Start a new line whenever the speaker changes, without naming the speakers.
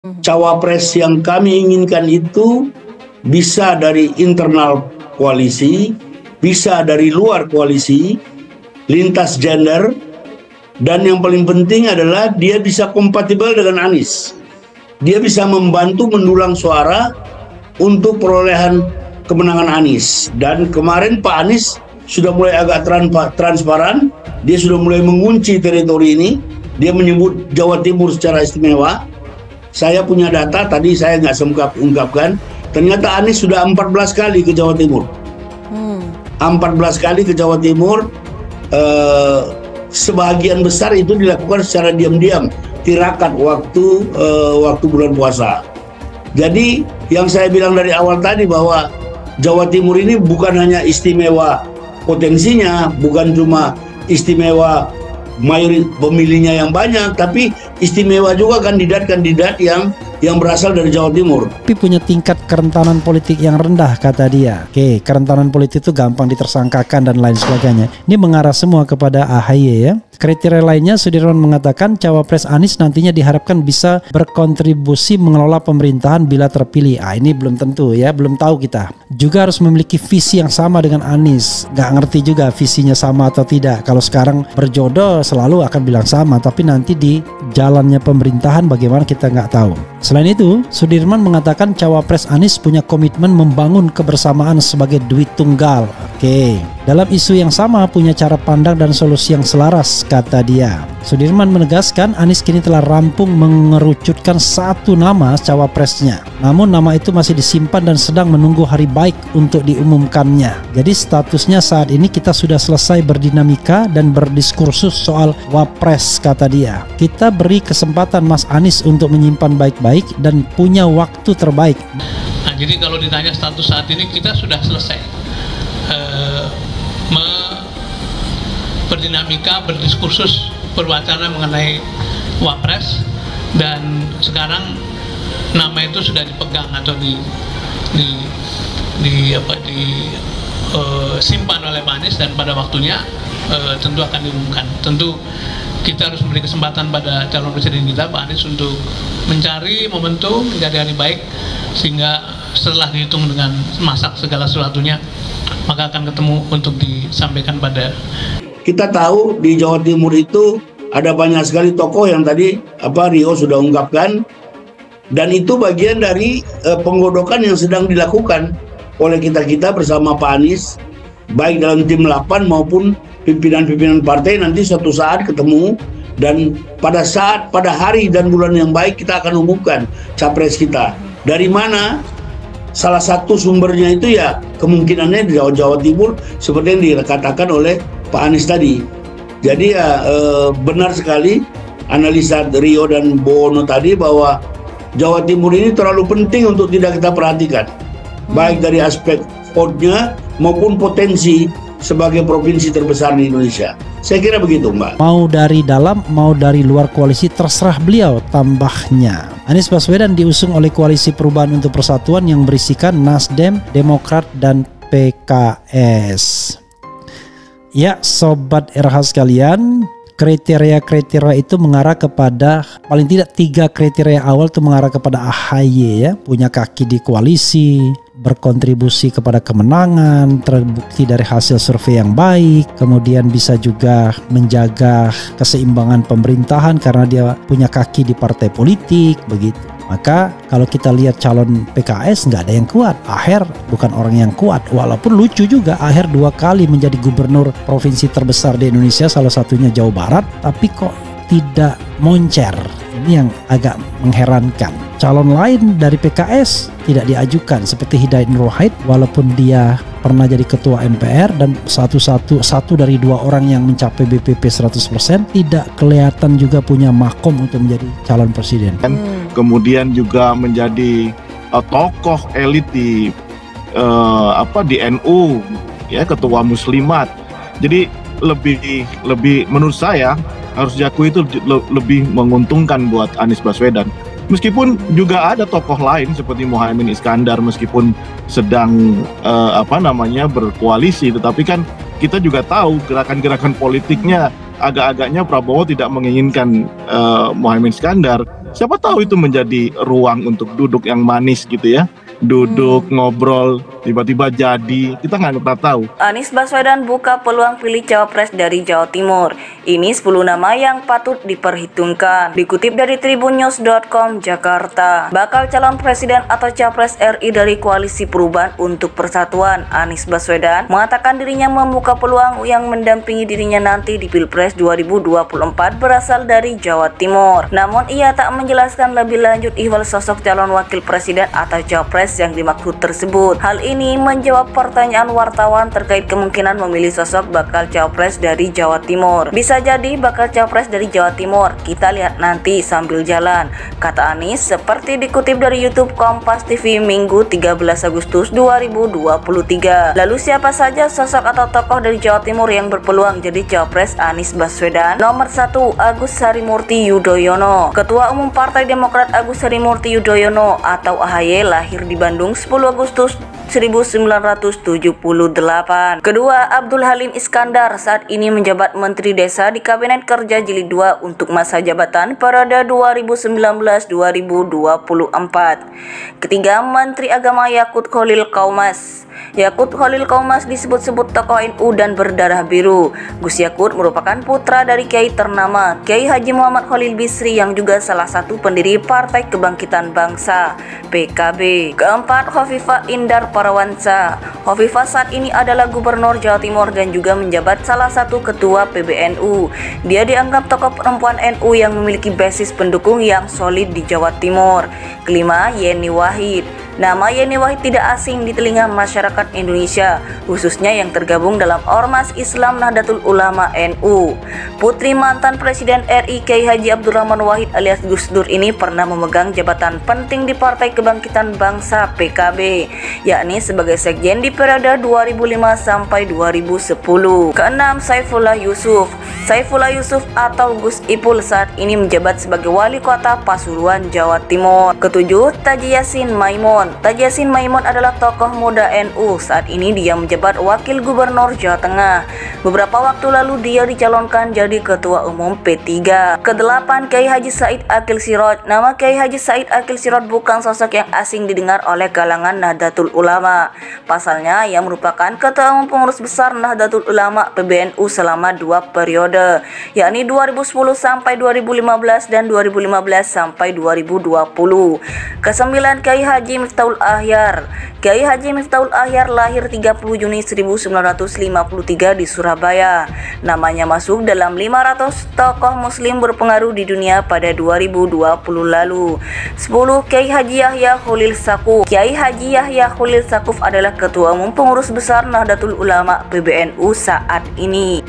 Cawapres yang kami inginkan itu bisa dari internal koalisi, bisa dari luar koalisi, lintas gender, dan yang paling penting adalah dia bisa kompatibel dengan Anies. Dia bisa membantu mendulang suara untuk perolehan kemenangan Anies. Dan kemarin Pak Anies sudah mulai agak transparan, dia sudah mulai mengunci teritori ini, dia menyebut Jawa Timur secara istimewa. Saya punya data, tadi saya nggak sempat ungkapkan, ternyata Anies sudah 14 kali ke Jawa Timur. 14 kali ke Jawa Timur, sebagian besar itu dilakukan secara diam-diam, tirakat waktu bulan puasa. Jadi yang saya bilang dari awal tadi bahwa Jawa Timur ini bukan hanya istimewa potensinya, bukan cuma istimewa mayoritas pemilihnya yang banyak, tapi istimewa juga kandidat-kandidat yang berasal dari Jawa Timur.
Tapi punya tingkat kerentanan politik yang rendah, kata dia. Oke, kerentanan politik itu gampang ditersangkakan dan lain sebagainya. Ini mengarah semua kepada AHY ya. Kriteria lainnya, Sudirman mengatakan Cawapres Anies nantinya diharapkan bisa berkontribusi mengelola pemerintahan bila terpilih. Ini belum tentu ya, belum tahu kita. Juga harus memiliki visi yang sama dengan Anies. Gak ngerti juga visinya sama atau tidak. Kalau sekarang berjodoh selalu akan bilang sama, tapi nanti di jalannya pemerintahan bagaimana kita nggak tahu. Selain itu, Sudirman mengatakan Cawapres Anies punya komitmen membangun kebersamaan sebagai duit tunggal. Oke, dalam isu yang sama punya cara pandang dan solusi yang selaras, kata dia. Sudirman menegaskan Anies kini telah rampung mengerucutkan satu nama cawapresnya. Namun nama itu masih disimpan dan sedang menunggu hari baik untuk diumumkannya. Jadi statusnya saat ini kita sudah selesai berdinamika dan berdiskursus soal wapres, kata dia. Kita beri kesempatan Mas Anies untuk menyimpan baik-baik dan punya waktu terbaik.
Nah, jadi kalau ditanya status saat ini kita sudah selesai berdinamika, berdiskursus, berwacana mengenai wapres, dan sekarang nama itu sudah dipegang atau simpan oleh Pak Anies, dan pada waktunya tentu akan diumumkan. Tentu kita harus memberi kesempatan pada calon presiden kita, Pak Anies, untuk mencari momentum, mencari hari baik, sehingga setelah dihitung dengan masak segala sesuatunya, maka akan ketemu untuk disampaikan pada.
Kita tahu di Jawa Timur itu ada banyak sekali tokoh yang tadi Rio sudah ungkapkan, dan itu bagian dari penggodokan yang sedang dilakukan oleh kita bersama Pak Anies, baik dalam tim 8 maupun pimpinan-pimpinan partai. Nanti suatu saat ketemu, dan pada hari dan bulan yang baik kita akan umumkan capres kita. Dari mana? Salah satu sumbernya itu ya kemungkinannya di Jawa Timur, seperti yang dikatakan oleh Pak Anies tadi. Jadi ya benar sekali analisa Rio dan Bowono tadi bahwa Jawa Timur ini terlalu penting untuk tidak kita perhatikan, baik dari aspek vote-nya maupun potensi sebagai provinsi terbesar di Indonesia. Saya kira begitu, Mbak.
Mau dari dalam, mau dari luar koalisi, terserah beliau, tambahnya. Anies Baswedan diusung oleh Koalisi Perubahan untuk Persatuan yang berisikan Nasdem, Demokrat, dan PKS. Ya, Sobat RH sekalian, kriteria-kriteria itu mengarah kepada, paling tidak 3 kriteria awal itu mengarah kepada AHY ya. Punya kaki di koalisi, berkontribusi kepada kemenangan, terbukti dari hasil survei yang baik, kemudian bisa juga menjaga keseimbangan pemerintahan karena dia punya kaki di partai politik, begitu. Maka kalau kita lihat calon PKS nggak ada yang kuat. Aher bukan orang yang kuat, walaupun lucu juga Aher 2 kali menjadi gubernur provinsi terbesar di Indonesia, salah satunya Jawa Barat, tapi kok tidak moncer. Ini yang agak mengherankan. Calon lain dari PKS tidak diajukan seperti Hidayat Nur Wahid, walaupun dia pernah jadi ketua MPR dan satu dari 2 orang yang mencapai BPP 100%, tidak kelihatan juga punya makom untuk menjadi calon presiden.
Kemudian juga menjadi tokoh elit di NU ya, ketua muslimat. Jadi lebih menurut saya harus diakui itu lebih menguntungkan buat Anies Baswedan. Meskipun juga ada tokoh lain seperti Muhaimin Iskandar, meskipun sedang berkoalisi, tetapi kan kita juga tahu gerakan-gerakan politiknya agak-agaknya Prabowo tidak menginginkan Muhaimin Iskandar. Siapa tahu itu menjadi ruang untuk duduk yang manis gitu ya. Duduk, ngobrol, tiba-tiba jadi, kita nggak pernah tahu.
Anies Baswedan buka peluang pilih cawapres dari Jawa Timur. Ini 10 nama yang patut diperhitungkan. Dikutip dari tribunnews.com Jakarta, bakal calon presiden atau capres RI dari Koalisi Perubahan untuk Persatuan, Anies Baswedan, mengatakan dirinya membuka peluang yang mendampingi dirinya nanti di Pilpres 2024 berasal dari Jawa Timur. Namun ia tak menjelaskan lebih lanjut ihwal sosok calon wakil presiden atau capres yang dimaksud tersebut. Hal ini menjawab pertanyaan wartawan terkait kemungkinan memilih sosok bakal capres dari Jawa Timur. Bisa jadi bakal capres dari Jawa Timur, kita lihat nanti sambil jalan, kata Anies seperti dikutip dari YouTube Kompas TV Minggu 13 Agustus 2023. Lalu siapa saja sosok atau tokoh dari Jawa Timur yang berpeluang jadi capres Anies Baswedan? Nomor 1, Agus Harimurti Yudhoyono. Ketua Umum Partai Demokrat Agus Harimurti Yudhoyono atau AHY lahir di Bandung 10 Agustus 1978. Kedua, Abdul Halim Iskandar saat ini menjabat Menteri Desa di Kabinet Kerja Jilid 2 untuk masa jabatan periode 2019-2024. Ketiga, Menteri Agama Yakut Khalil Qaumas. Yakut Khalil Qaumas disebut-sebut tokoh NU dan berdarah biru. Gus Yakut merupakan putra dari Kiai ternama Kiai Haji Muhammad Khalil Bisri yang juga salah satu pendiri Partai Kebangkitan Bangsa (PKB). Keempat, Khofifah Indar Parawansa. Khofifah saat ini adalah Gubernur Jawa Timur dan juga menjabat salah satu ketua PBNU. Dia dianggap tokoh perempuan NU yang memiliki basis pendukung yang solid di Jawa Timur. Kelima, Yeni Wahid. Nama Yeni Wahid tidak asing di telinga masyarakat Indonesia, khususnya yang tergabung dalam Ormas Islam Nahdlatul Ulama NU. Putri mantan Presiden RI Kiai Haji Abdurrahman Wahid alias Gus Dur ini pernah memegang jabatan penting di Partai Kebangkitan Bangsa (PKB), yakni sebagai sekjen di periode 2005 sampai 2010. Keenam, Saifullah Yusuf. Saifullah Yusuf atau Gus Ipul saat ini menjabat sebagai Wali Kota Pasuruan, Jawa Timur. Ketujuh, Taji Yassin Maimun. Taji Yassin Maimun adalah tokoh muda NU. Saat ini dia menjabat Wakil Gubernur Jawa Tengah. Beberapa waktu lalu dia dicalonkan jadi Ketua Umum P3. Kedelapan, Kiai Haji Said Akil Siraj. Nama Kiai Haji Said Akil Siraj bukan sosok yang asing didengar oleh kalangan Nahdlatul Ulama. Pasalnya, ia merupakan Ketua Umum Pengurus Besar Nahdlatul Ulama PBNU selama 2 periode, yakni 2010 sampai 2015 dan 2015 sampai 2020. Kesembilan, Kiai Haji Miftahul Ahyar. Kiai Haji Miftahul Ahyar lahir 30 Juni 1953 di Surabaya. Namanya masuk dalam 500 tokoh muslim berpengaruh di dunia pada 2020 lalu. 10, Kiai Haji Yahya Khalil Saquf. Kiai Haji Yahya Khalil Saquf adalah Ketua Umum Pengurus Besar Nahdlatul Ulama PBNU saat ini.